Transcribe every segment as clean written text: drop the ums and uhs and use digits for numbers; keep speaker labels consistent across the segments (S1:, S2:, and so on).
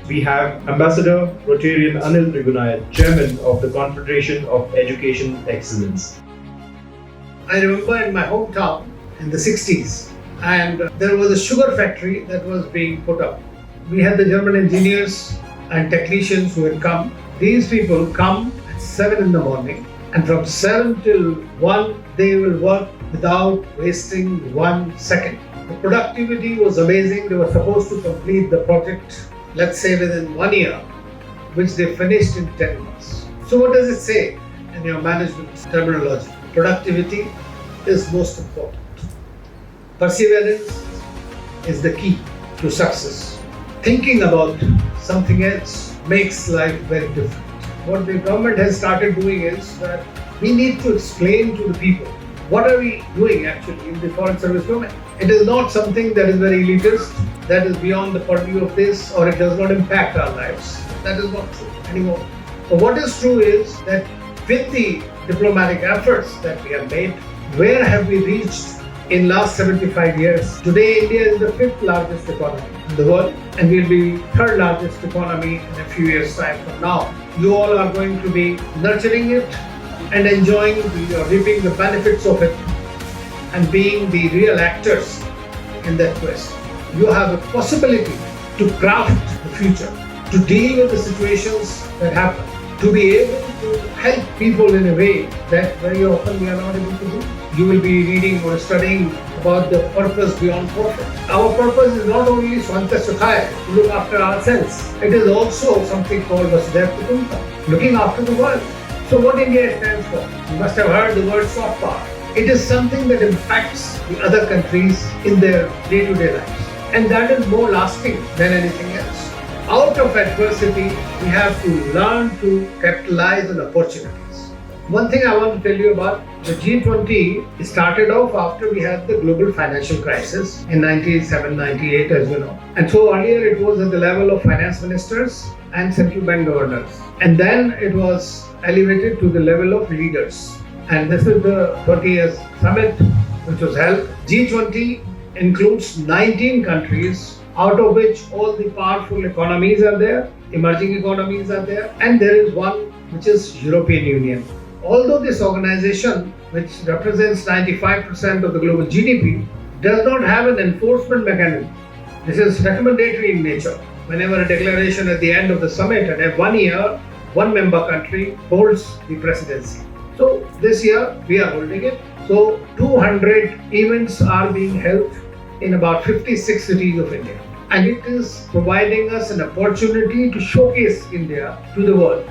S1: we have Ambassador Rotarian Anil Trigunayat, Chairman of the Confederation of Education Excellence.
S2: I remember in my hometown in the 60s, and there was a sugar factory that was being put up. We had the German engineers and technicians who had come. These people come at 7 in the morning, and from 7 till 1 they will work without wasting 1 second. The productivity was amazing. They were supposed to complete the project, let's say within 1 year, which they finished in 10 months. So what does it say in your management terminology? Productivity is most important. Perseverance is the key to success. Thinking about something else makes life very different. What the government has started doing is that we need to explain to the people what are we doing actually in the foreign service domain. It is not something that is very elitist, that is beyond the purview of this, or it does not impact our lives. That is not true anymore. But what is true is that with the diplomatic efforts that we have made, where have we reached in last 75 years? Today, India is the 5th largest economy in the world, and will be 3rd largest economy in a few years' time from now. You all are going to be nurturing it and enjoying or reaping the benefits of it and being the real actors in that quest. You have a possibility to craft the future, to deal with the situations that happen, to be able to help people in a way that very often we are not able to do. You will be reading or studying about the purpose beyond profit. Our purpose is not only Swanta Sukhaya, to look after ourselves. It is also something called Vasudhaiva Kutumbakam, looking after the world. So what India stands for? You must have heard the word soft power. It is something that impacts the other countries in their day-to-day lives. And that is more lasting than anything else. Out of adversity, we have to learn to capitalize on opportunities. One thing I want to tell you about the G20 started off after we had the global financial crisis in 97-98, as you know. And so earlier it was at the level of finance ministers and central bank governors. And then it was elevated to the level of leaders. And this is the 20th Summit which was held. G20 includes 19 countries, out of which all the powerful economies are there, emerging economies are there, and there is one which is European Union. Although this organization, which represents 95% of the global GDP, does not have an enforcement mechanism. This is recommendatory in nature. Whenever a declaration at the end of the summit, and every 1 year, one member country holds the presidency. So this year we are holding it. So 200 events are being held in about 56 cities of India. And it is providing us an opportunity to showcase India to the world.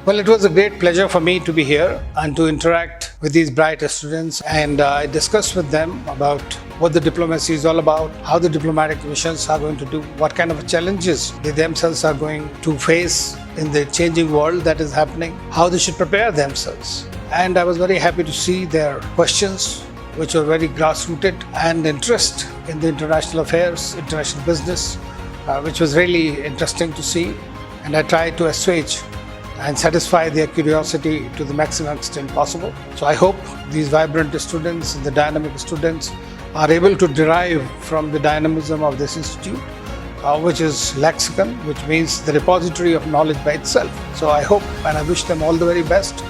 S3: Well, it was a great pleasure for me to be here and to interact with these bright students, and I discussed with them about what the diplomacy is all about, how the diplomatic missions are going to do, what kind of challenges they themselves are going to face in the changing world that is happening, how they should prepare themselves. And I was very happy to see their questions, which were very grassrooted, and interest in the international affairs, international business, which was really interesting to see. And I tried to assuage and satisfy their curiosity to the maximum extent possible. So I hope these vibrant students and the dynamic students are able to derive from the dynamism of this institute, which is Lexicon, which means the repository of knowledge by itself. So I hope and I wish them all the very best.